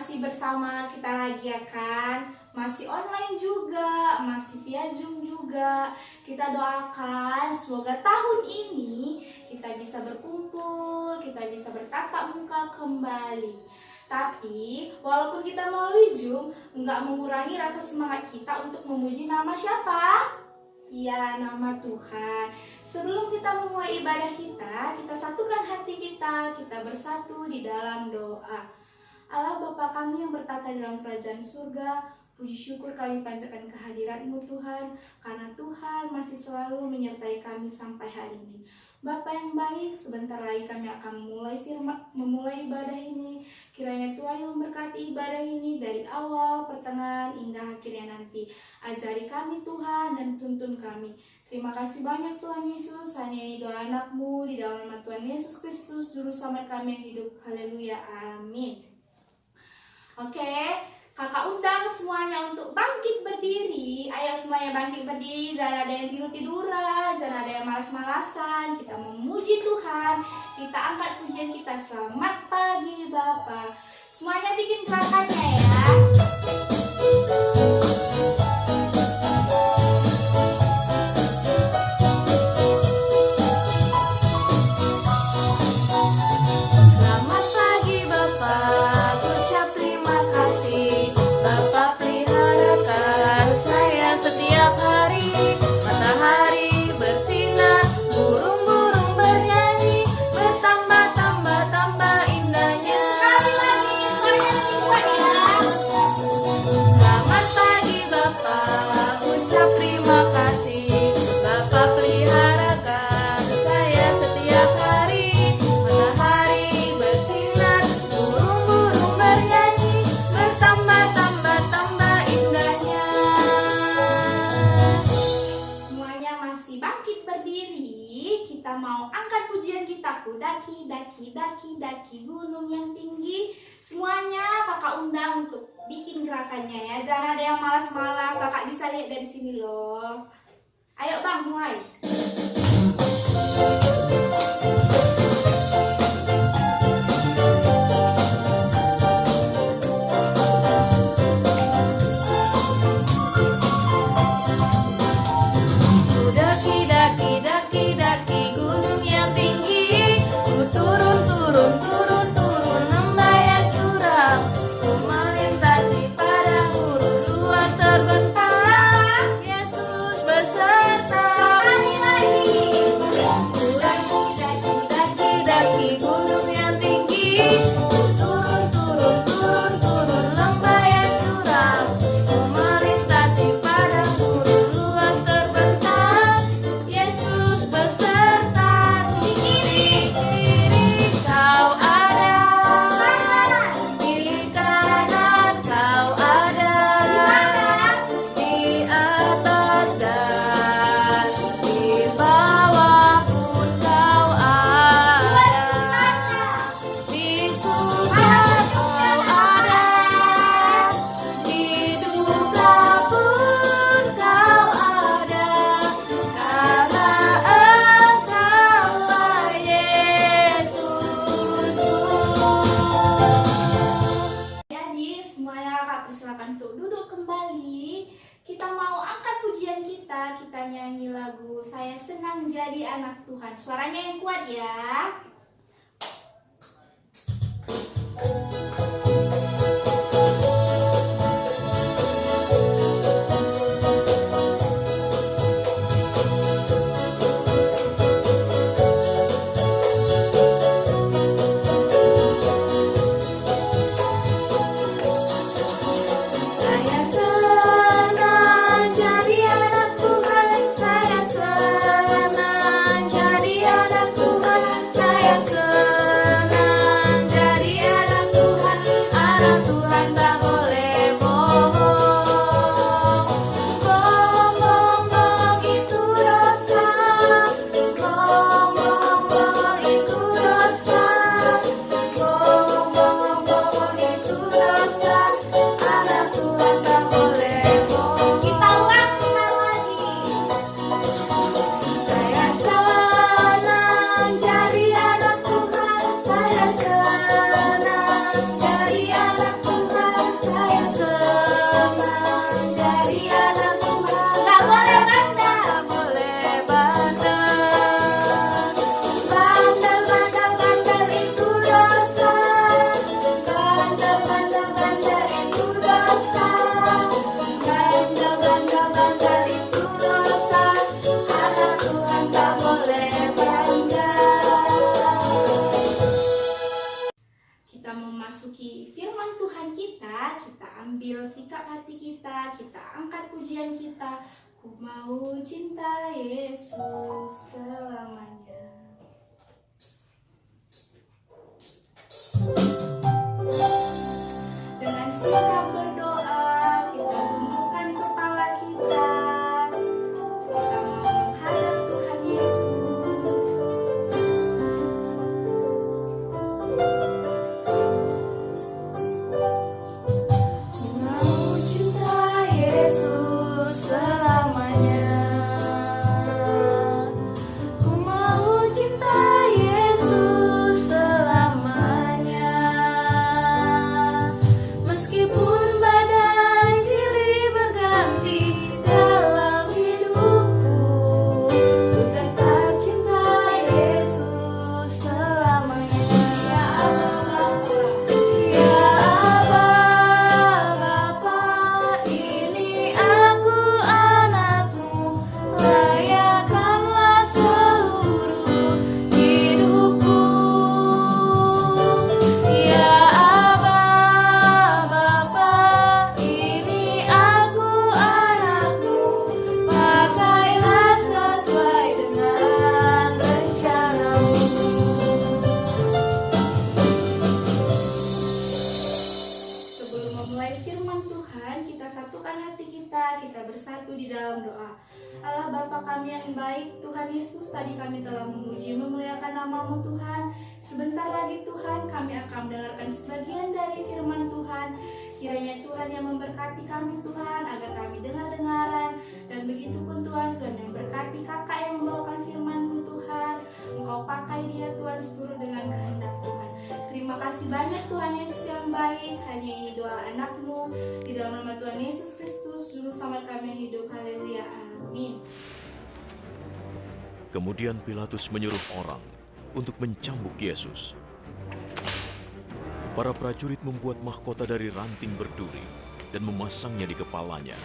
masih bersama kita lagi ya kan. Masih online juga, masih via Zoom juga. Kita doakan semoga tahun ini kita bisa berkumpul, kita bisa bertatap muka kembali. Tapi walaupun kita melalui Zoom, nggak mengurangi rasa semangat kita untuk memuji nama siapa? Ya, nama Tuhan. Sebelum kita memulai ibadah kita satukan hati kita bersatu di dalam doa. Allah Bapa kami yang bertata dalam kerajaan surga, puji syukur kami panjatkan kehadirat-Mu Tuhan, karena Tuhan masih selalu menyertai kami sampai hari ini. Bapa yang baik, sebentar lagi kami akan memulai ibadah ini. Kiranya Tuhan yang memberkati ibadah ini dari awal, pertengahan, hingga akhirnya nanti. Ajari kami Tuhan dan tuntun kami. Terima kasih banyak Tuhan Yesus, hanya ini doa anak-Mu di dalam nama Tuhan Yesus Kristus, Juru Selamat kami yang hidup. Haleluya, amin. Oke, kakak undang semuanya untuk bangkit berdiri. Ayo semuanya bangkit berdiri, jangan ada yang tidur-tiduran, jangan ada yang malas-malasan. Kita memuji Tuhan, kita angkat pujian kita. Selamat pagi Bapa. Semuanya bikin gerakannya ya. Daki gunung yang tinggi. Semuanya kakak undang untuk bikin gerakannya ya. Jangan ada yang malas-malas. Kakak bisa lihat dari sini loh. Ayo bang, mulai. Saya senang jadi anak Tuhan. Suaranya yang kuat ya. Saya firman Tuhan kita ambil sikap hati kita angkat pujian kita. Ku mau cinta Yesus selamanya. Dengan sikap berdoa, kita tundukkan kepala kita. Kita mau menghadap Tuhan Yesus. Ku mau cinta Yesus selamanya. Ku mau cinta Yesus selamanya. Meskipun badai silih berganti dalam hidupku, ku tetap cinta Yesus selamanya. Ya Aba, Bapa, ini aku anakmu, layakkanlah seluruh hidupku. Ya Aba, Bapa, ini aku anakmu, pakailah sesuai dengan rencanamu. Sebelum memulai firman Tuhan, kita satukan hati kita bersatu di dalam doa. Allah Bapa kami yang baik, Tuhan Yesus, tadi kami telah memuji memuliakan nama-Mu Tuhan. Sebentar lagi Tuhan kami akan mendengarkan sebagian dari firman Tuhan. Kiranya Tuhan yang memberkati kami Tuhan, agar kami dengar-dengaran. Dan begitu pun Tuhan yang berkati kakak yang membawakan firman-Mu Tuhan. Engkau pakai dia Tuhan seturut dengan kehendak Tuhan. Terima kasih banyak Tuhan Yesus yang baik. Hanya ini doa anak-Mu, di dalam nama Tuhan Yesus Kristus, Juru Selamat kami yang hidup. Haleluya, amin. Kemudian Pilatus menyuruh orang untuk mencambuk Yesus. Para prajurit membuat mahkota dari ranting berduri dan memasangnya di kepalanya.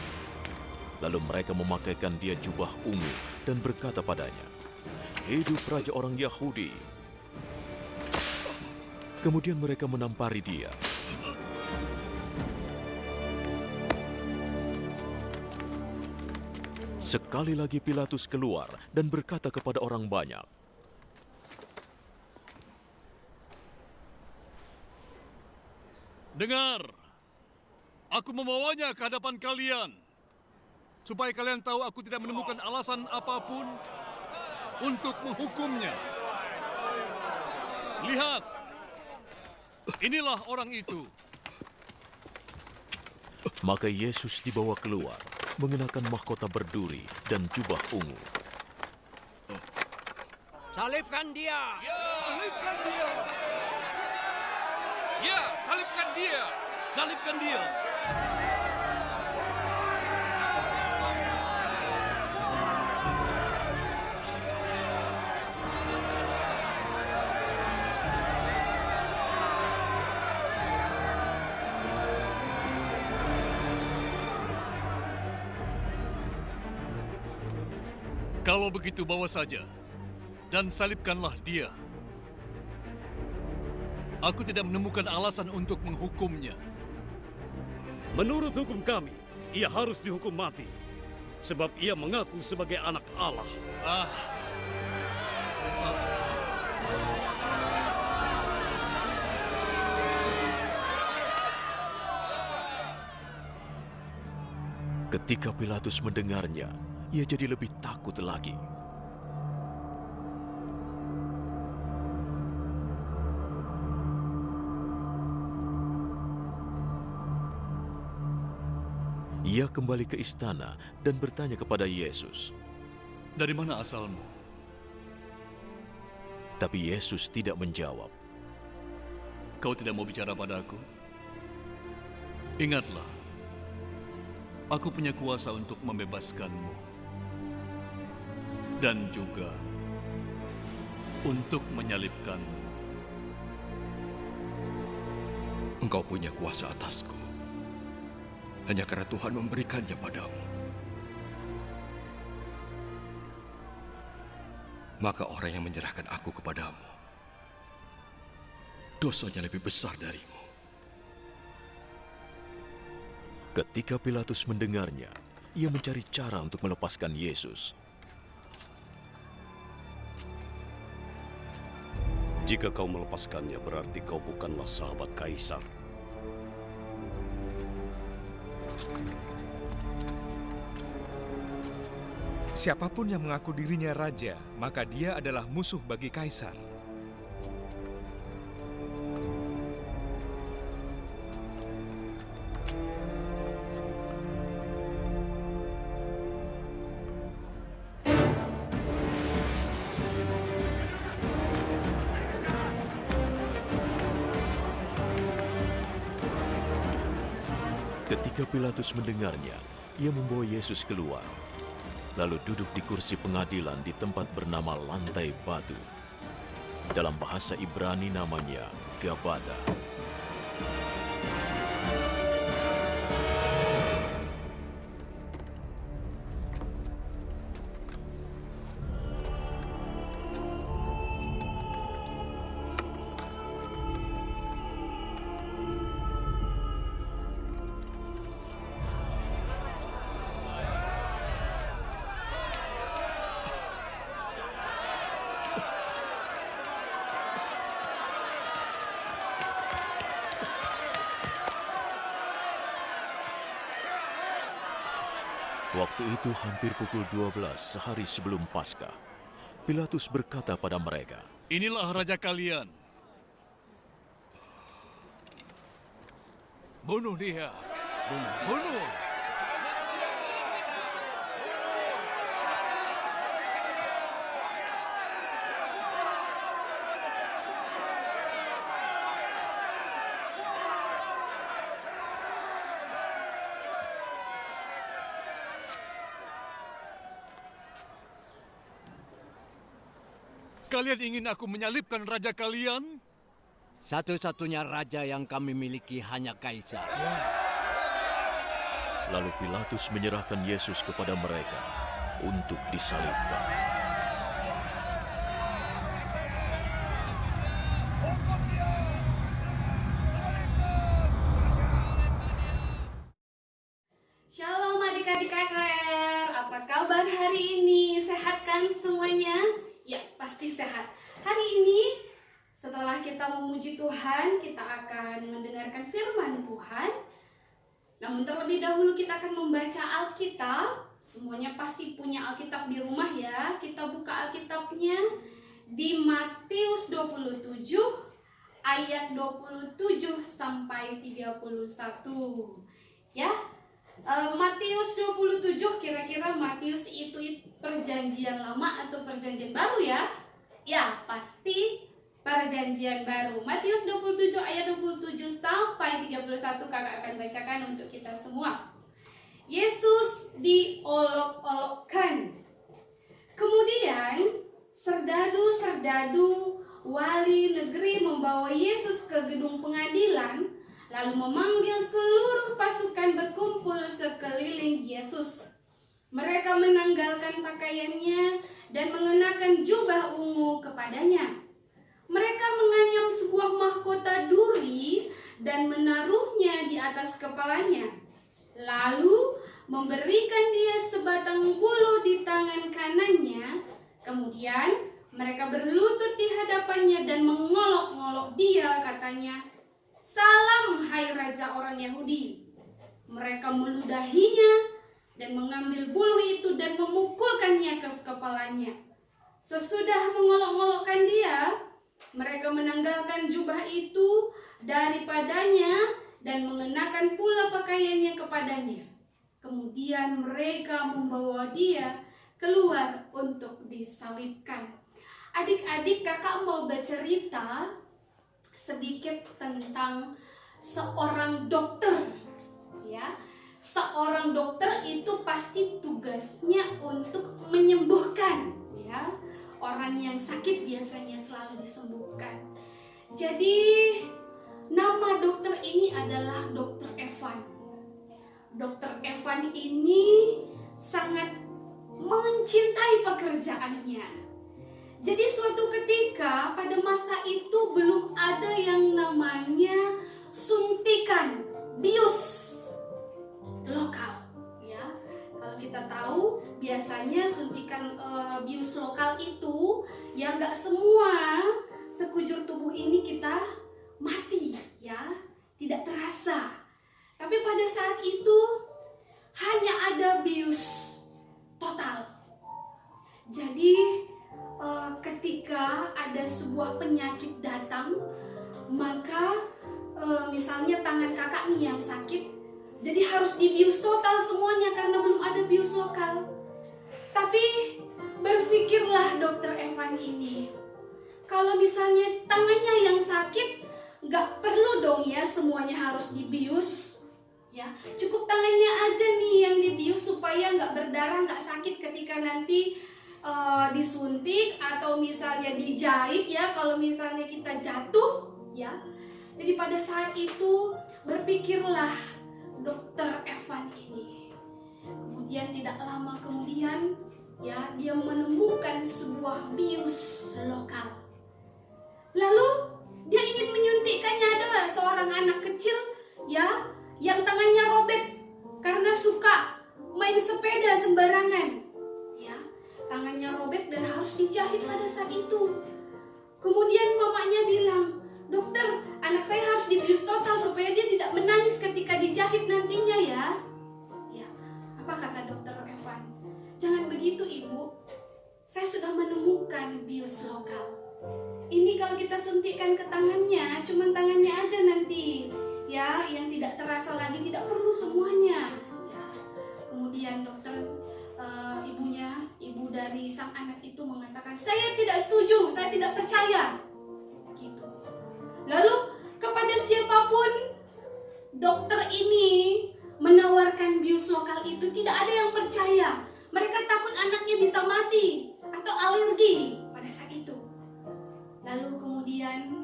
Lalu mereka memakaikan dia jubah ungu dan berkata padanya, "Hidup Raja orang Yahudi." Kemudian mereka menampari dia. Sekali lagi Pilatus keluar dan berkata kepada orang banyak, "Dengar, aku membawanya ke hadapan kalian, supaya kalian tahu aku tidak menemukan alasan apapun untuk menghukumnya. Lihat, inilah orang itu." Maka Yesus dibawa keluar, mengenakan mahkota berduri dan jubah ungu. Salibkan dia! Salibkan dia! Ya, salibkan dia! Salibkan dia! Kalau begitu bawa saja, dan salibkanlah dia. Aku tidak menemukan alasan untuk menghukumnya. Menurut hukum kami, ia harus dihukum mati. Sebab ia mengaku sebagai anak Allah. Ketika Pilatus mendengarnya, ia jadi lebih takut lagi. Ia kembali ke istana dan bertanya kepada Yesus. Dari mana asalmu? Tapi Yesus tidak menjawab. Kau tidak mau bicara padaku? Ingatlah, aku punya kuasa untuk membebaskanmu. Dan juga untuk menyalibkanmu. Engkau punya kuasa atasku. Hanya karena Tuhan memberikannya padamu. Maka orang yang menyerahkan aku kepadamu, dosanya lebih besar darimu. Ketika Pilatus mendengarnya, ia mencari cara untuk melepaskan Yesus. Jika kau melepaskannya, berarti kau bukanlah sahabat kaisar. Siapapun yang mengaku dirinya raja, maka dia adalah musuh bagi kaisar. Ketika Pilatus mendengarnya, ia membawa Yesus keluar, lalu duduk di kursi pengadilan di tempat bernama Lantai Batu. Dalam bahasa Ibrani namanya Gabata. Waktu itu hampir pukul 12 sehari sebelum Paskah. Pilatus berkata pada mereka, Inilah raja kalian. Bunuh dia. Bunuh. Kalian ingin aku menyalibkan raja kalian? Satu-satunya raja yang kami miliki hanya kaisar. lalu Pilatus menyerahkan Yesus kepada mereka untuk disalibkan. Shalom adik-adik KKR, apa kabar hari ini? Sehat kan semuanya? Ya, pasti sehat. Hari ini setelah kita memuji Tuhan, kita akan mendengarkan firman Tuhan. Namun terlebih dahulu kita akan membaca Alkitab. Semuanya pasti punya Alkitab di rumah ya. Kita buka Alkitabnya di Matius 27 ayat 27 sampai 31. Ya. Matius 27, kira-kira Matius itu perjanjian lama atau perjanjian baru ya? Ya, pasti perjanjian baru. Matius 27 ayat 27 sampai 31 kakak akan bacakan untuk kita semua. Yesus diolok-olokkan. Kemudian serdadu-serdadu wali negeri membawa Yesus ke gedung pengadilan, lalu memanggil seluruh pasukan berkumpul sekeliling Yesus. Mereka menanggalkan pakaiannya dan mengenakan jubah ungu kepadanya. Mereka menganyam sebuah mahkota duri dan menaruhnya di atas kepalanya. Lalu memberikan dia sebatang bulu di tangan kanannya. Kemudian mereka berlutut di hadapannya dan mengolok-ngolok dia, katanya, "Salam, hai Raja orang Yahudi." Mereka meludahinya dan mengambil bulu itu dan memukulkannya ke kepalanya. Sesudah mengolok-ngolokkan dia, mereka menanggalkan jubah itu daripadanya dan mengenakan pula pakaiannya kepadanya. Kemudian mereka membawa dia keluar untuk disalibkan. Adik-adik, kakak mau bercerita sedikit tentang seorang dokter, ya. Seorang dokter itu pasti tugasnya untuk menyembuhkan, ya. Orang yang sakit biasanya selalu disembuhkan. Jadi nama dokter ini adalah Dokter Evan. Dokter Evan ini sangat mencintai pekerjaannya. Jadi suatu ketika pada masa itu belum ada yang namanya suntikan bius. bius lokal itu, ya nggak semua sekujur tubuh ini kita mati, ya, tidak terasa. Tapi pada saat itu hanya ada bius total. Jadi ketika ada sebuah penyakit datang, maka misalnya tangan kakak nih yang sakit, jadi harus dibius total semuanya karena belum ada bius lokal. Tapi berpikirlah dokter Evan ini, kalau misalnya tangannya yang sakit, nggak perlu dong ya semuanya harus dibius. Ya, cukup tangannya aja nih yang dibius supaya nggak berdarah, nggak sakit ketika nanti disuntik atau misalnya dijahit ya, kalau misalnya kita jatuh ya. Jadi pada saat itu berpikirlah dokter Evan ini. Kemudian tidak lama kemudian ya, dia menemukan sebuah bius lokal. Lalu dia ingin menyuntikkannya. Ada seorang anak kecil ya yang tangannya robek karena suka main sepeda sembarangan. Ya, tangannya robek dan harus dijahit pada saat itu. Kemudian mamanya bilang, "Dokter, anak saya harus dibius total supaya dia tidak menangis ketika dijahit nantinya ya." Ya, apa kata dokter Evan? "Jangan begitu, Ibu. Saya sudah menemukan bius lokal. Ini kalau kita suntikkan ke tangannya, cuman tangannya aja nanti, ya, yang tidak terasa lagi, tidak perlu semuanya." Ya. Kemudian dokter ibu dari sang anak itu mengatakan, "Saya tidak setuju, saya tidak percaya." Gitu. Lalu kepada siapapun dokter ini menawarkan bius lokal itu, tidak ada yang percaya. Mereka takut anaknya bisa mati atau alergi pada saat itu. Lalu kemudian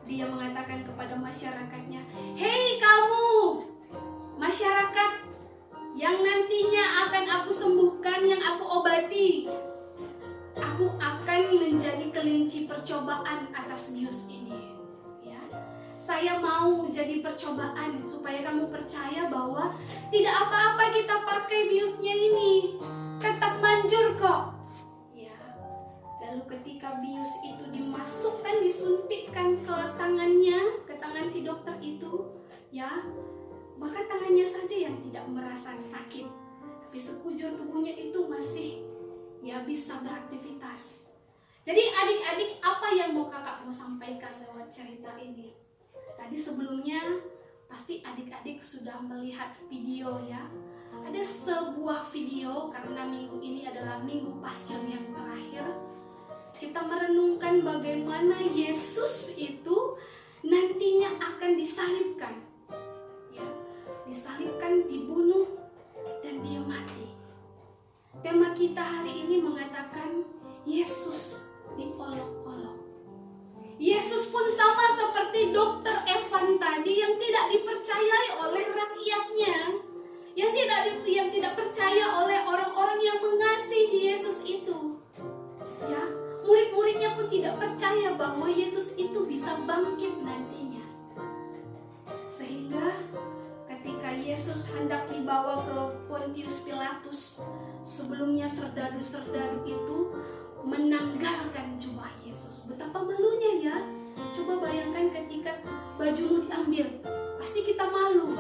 dia mengatakan kepada masyarakatnya, "Hei kamu, masyarakat yang nantinya akan aku sembuhkan, yang aku obati, aku akan menjadi kelinci percobaan atas bius ini. Ya, saya mau jadi percobaan supaya kamu percaya bahwa tidak apa-apa kita pakai biusnya ini, tetap manjur kok." Ya. Lalu ketika bius itu dimasukkan, disuntikkan ke tangannya, ke tangan si dokter itu, ya, maka tangannya saja yang tidak merasa sakit, tapi sekujur tubuhnya itu masih ya bisa beraktivitas. Jadi adik-adik, apa yang mau kakak mau sampaikan lewat cerita ini? Tadi sebelumnya pasti adik-adik sudah melihat video ya. Ada sebuah video karena minggu ini adalah minggu Passion yang terakhir. Kita merenungkan bagaimana Yesus itu nantinya akan disalibkan. Ya, disalibkan, dibunuh, dan dia mati. Tema kita hari ini mengatakan Yesus diolok-olok. Yesus pun sama seperti dokter Evan tadi yang tidak dipercayai oleh rakyatnya, yang tidak percaya oleh orang-orang yang mengasihi Yesus itu. Ya, murid-muridnya pun tidak percaya bahwa Yesus itu bisa bangkit nantinya. Sehingga ketika Yesus hendak dibawa ke Pontius Pilatus, sebelumnya serdadu-serdadu itu menanggalkan jubah Yesus. Betapa malunya ya. Coba bayangkan ketika bajumu diambil, pasti kita malu.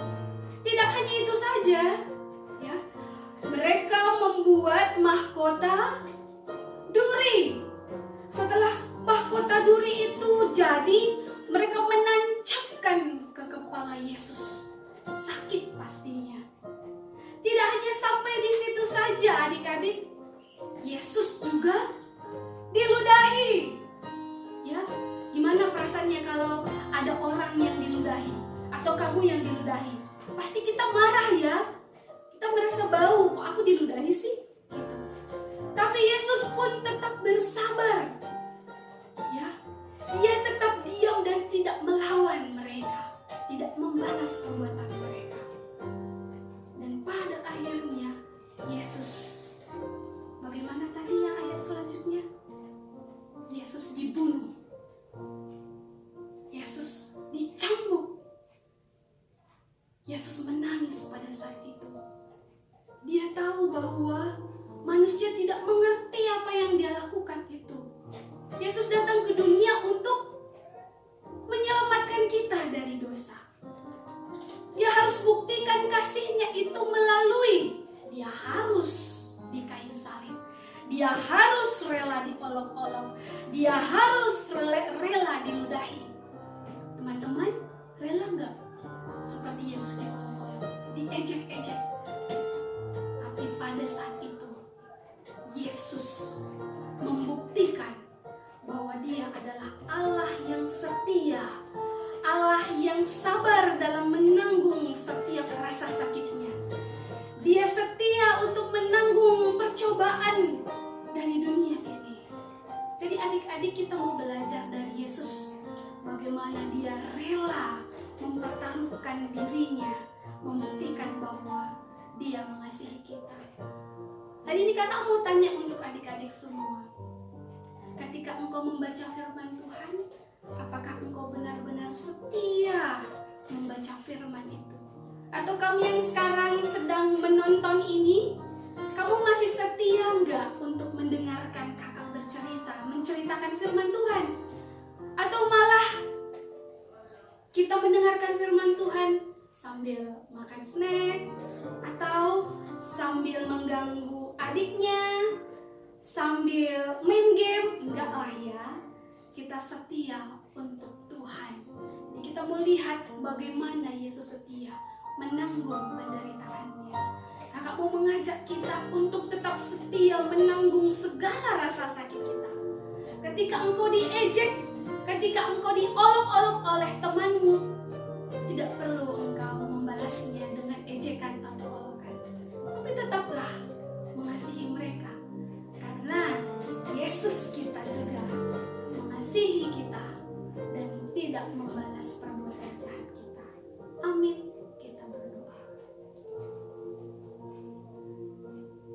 Tidak hanya itu saja, ya. Mereka membuat mahkota duri. Setelah mahkota duri itu jadi, mereka menancapkan ke kepala Yesus. Sakit pastinya. Tidak hanya sampai di situ saja, adik-adik. Yesus juga diludahi. Ya, gimana perasaannya kalau ada orang yang diludahi atau kamu yang diludahi? Pasti kita marah ya. Kita merasa bau, kok aku diludahi sih? Gitu. Tapi Yesus pun tetap bersabar. Ya, dia tetap diam dan tidak melawan mereka, tidak membalas perbuatan mereka. Dan pada akhirnya Yesus, bagaimana tadi yang ayat selanjutnya? Yesus dibunuh. Yesus dicambuk. Yesus menangis pada saat itu. Dia tahu bahwa manusia tidak mengerti apa yang dia lakukan itu. Yesus datang ke dunia untuk menyelamatkan kita dari dosa. Dia harus buktikan kasihnya itu melalui dia harus di kayu salib. Dia harus rela diolok-olok. Dia harus rela diludahi. Teman-teman, rela nggak? Seperti Yesus diolok-olok, diejek-ejek. Tapi pada saat itu, Yesus membuktikan bahwa dia adalah Allah yang setia, Allah yang sabar dalam menanggung setiap rasa sakitnya. Dia setia untuk menanggung percobaan dari dunia ini. Jadi adik-adik, kita mau belajar dari Yesus bagaimana dia rela mempertaruhkan dirinya, membuktikan bahwa dia mengasihi kita. Jadi ini kakak mau tanya untuk adik-adik semua. Ketika engkau membaca firman Tuhan, apakah engkau benar-benar setia membaca firman itu? Atau kamu yang sekarang sedang menonton ini, kamu masih setia enggak untuk mendengarkan kakak bercerita, menceritakan firman Tuhan? Atau malah kita mendengarkan firman Tuhan sambil makan snack, atau sambil mengganggu adiknya, sambil main game? Enggak lah ya, kita setia untuk Tuhan. Jadi kita mau lihat bagaimana Yesus setia menanggung penderitaannya. Kakak mau mengajak kita untuk tetap setia menanggung segala rasa sakit kita. Ketika engkau diejek, ketika engkau diolok-olok oleh temanmu, tidak perlu engkau membalasnya dengan ejekan atau olokan. Tapi tetaplah mengasihi mereka. Karena Yesus kita juga mengasihi kita dan tidak membalas perbuatan jahat kita. Amin.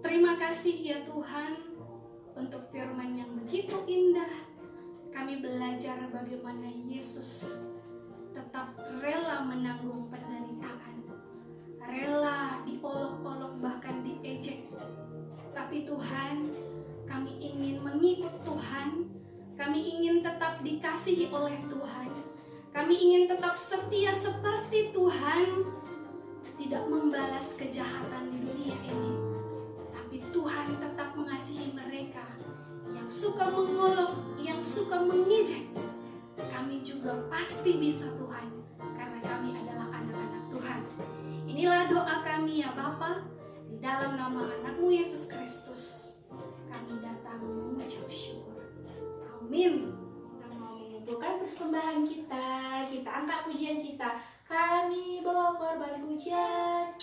Terima kasih ya Tuhan untuk firman yang begitu indah. Kami belajar bagaimana Yesus tetap rela menanggung penderitaan, rela diolok-olok bahkan diejek. Tapi Tuhan, kami ingin mengikut Tuhan, kami ingin tetap dikasihi oleh Tuhan, kami ingin tetap setia seperti Tuhan, tidak membalas kejahatan di dunia ini. Tuhan tetap mengasihi mereka yang suka mengolok, yang suka mengejek. Kami juga pasti bisa Tuhan, karena kami adalah anak-anak Tuhan. Inilah doa kami ya Bapa, di dalam nama anakmu Yesus Kristus, kami datang mengucap syukur. Amin. Kita mau mengumpulkan persembahan kita, kita angkat pujian kita. Kami bawa korban pujian.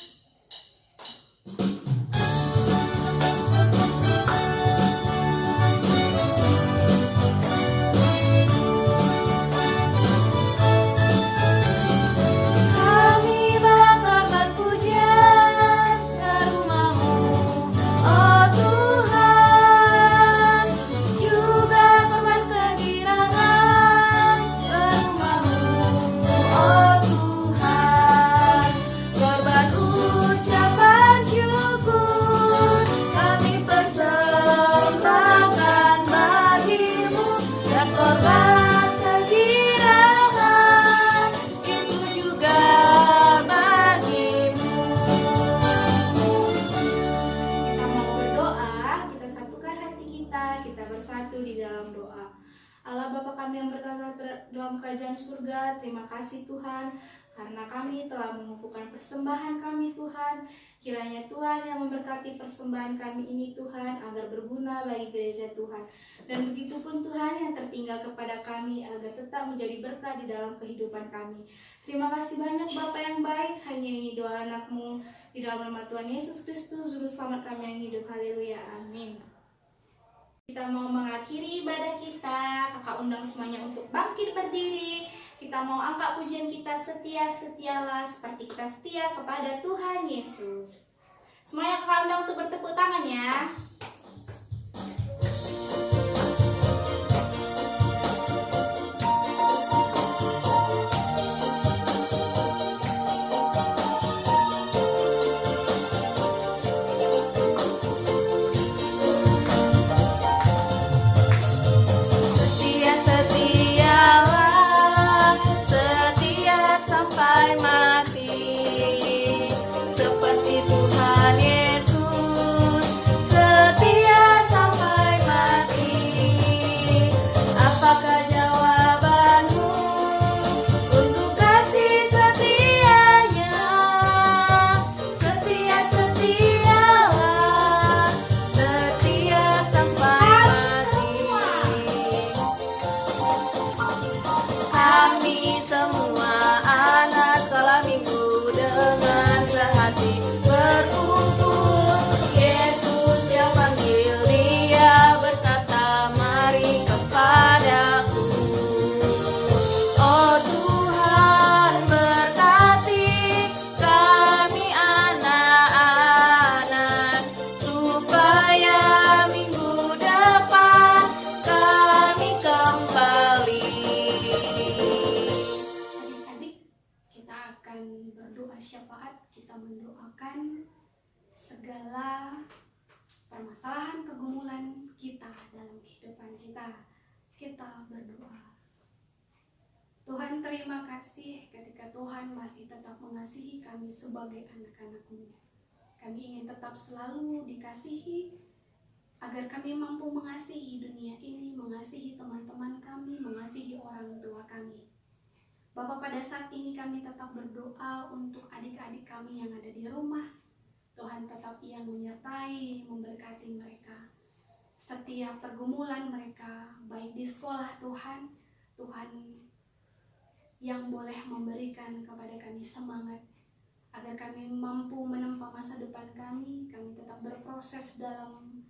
Dalam kerajaan surga, terima kasih Tuhan karena kami telah mengumpulkan persembahan kami Tuhan. Kiranya Tuhan yang memberkati persembahan kami ini Tuhan agar berguna bagi gereja Tuhan. Dan begitu pun Tuhan yang tertinggal kepada kami agar tetap menjadi berkat di dalam kehidupan kami. Terima kasih banyak Bapa yang baik, hanya ini doa anakmu di dalam nama Tuhan Yesus Kristus, Juru Selamat kami yang hidup. Haleluya, amin. Kita mau mengakhiri ibadah kita, kakak undang semuanya untuk bangkit berdiri. Kita mau angkat pujian kita, setia-setialah seperti kita setia kepada Tuhan Yesus. Semuanya kakak undang untuk bertepuk tangan ya. akan berdoa syafaat, kita mendoakan segala permasalahan pergumulan kita dalam kehidupan kita. Kita berdoa. Tuhan, terima kasih ketika Tuhan masih tetap mengasihi kami sebagai anak-anak-Mu. Kami ingin tetap selalu dikasihi, agar kami mampu mengasihi dunia ini, mengasihi teman-teman kami, mengasihi orang tua kami. Bapa, pada saat ini kami tetap berdoa untuk adik-adik kami yang ada di rumah. Tuhan tetap yang menyertai, memberkati mereka. Setiap pergumulan mereka, baik di sekolah Tuhan yang boleh memberikan kepada kami semangat, agar kami mampu menempa masa depan kami tetap berproses dalam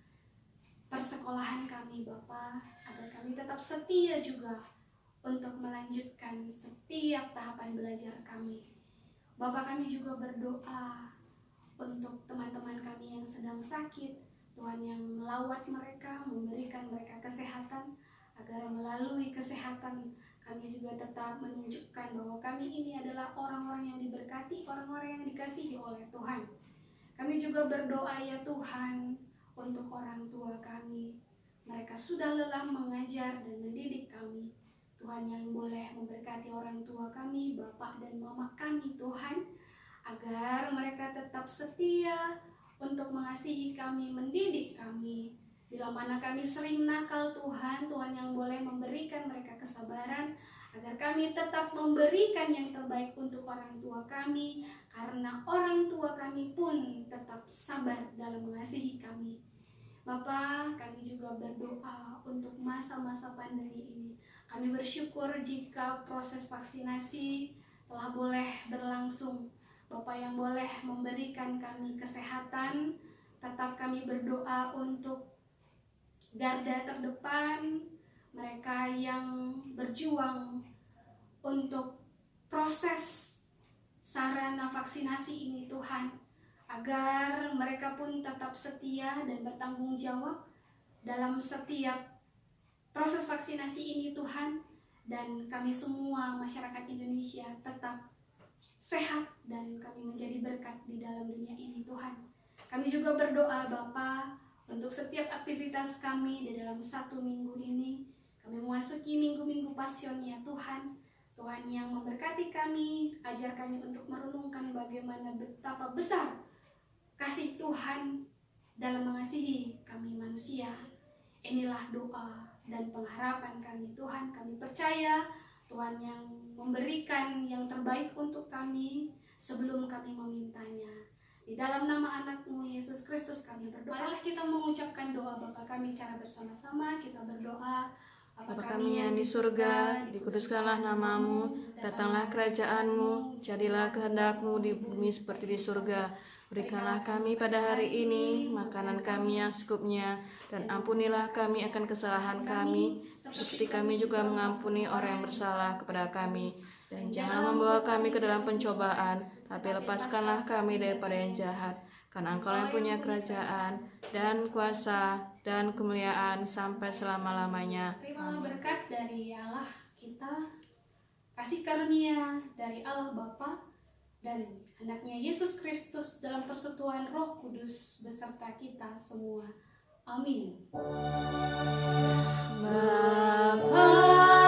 persekolahan kami Bapa, agar kami tetap setia juga untuk melanjutkan setiap tahapan belajar kami. Bapa, kami juga berdoa untuk teman-teman kami yang sedang sakit, Tuhan yang melawat mereka, memberikan mereka kesehatan, agar melalui kesehatan kami juga tetap menunjukkan bahwa kami ini adalah orang-orang yang diberkati, orang-orang yang dikasihi oleh Tuhan. Kami juga berdoa ya Tuhan untuk orang tua kami. Mereka sudah lelah mengajar dan mendidik kami. Tuhan yang boleh memberkati orang tua kami, bapak dan mama kami Tuhan, agar mereka tetap setia untuk mengasihi kami, mendidik kami. Bila mana kami sering nakal Tuhan yang boleh memberikan mereka kesabaran, agar kami tetap memberikan yang terbaik untuk orang tua kami, karena orang tua kami pun tetap sabar dalam mengasihi kami. Bapa, kami juga berdoa untuk masa-masa pandemi ini. Kami bersyukur jika proses vaksinasi telah boleh berlangsung. Bapa yang boleh memberikan kami kesehatan, tetap kami berdoa untuk garda terdepan, mereka yang berjuang untuk proses sarana vaksinasi ini Tuhan, agar mereka pun tetap setia dan bertanggung jawab dalam setiap proses vaksinasi ini Tuhan, dan kami semua masyarakat Indonesia tetap sehat dan kami menjadi berkat di dalam dunia ini Tuhan. Kami juga berdoa Bapa untuk setiap aktivitas kami di dalam 1 minggu ini. Kami memasuki minggu-minggu Pasion ya Tuhan. Tuhan yang memberkati kami, ajar kami untuk merenungkan bagaimana betapa besar kasih Tuhan dalam mengasihi kami manusia. Inilah doa dan pengharapan kami Tuhan. Kami percaya Tuhan yang memberikan yang terbaik untuk kami sebelum kami memintanya. Di dalam nama anak-Mu Yesus Kristus kami berdoa. Marilah kita mengucapkan doa Bapa kami secara bersama-sama. Kita berdoa. Bapa kami yang di surga, dikuduskanlah nama-Mu, datanglah kerajaan-Mu, jadilah kehendak-Mu di bumi seperti di surga. Berikanlah kami pada hari ini makanan kami yang secukupnya, dan ampunilah kami akan kesalahan kami, seperti kami juga mengampuni orang yang bersalah kepada kami. Dan jangan membawa kami ke dalam pencobaan, tapi lepaskanlah kami daripada yang jahat. Karena Engkau yang punya kerajaan, dan kuasa, dan kemuliaan sampai selama-lamanya. Terimalah berkat dari Allah kita, kasih karunia dari Allah Bapa dan anaknya Yesus Kristus dalam persekutuan Roh Kudus beserta kita semua. Amin. Bapa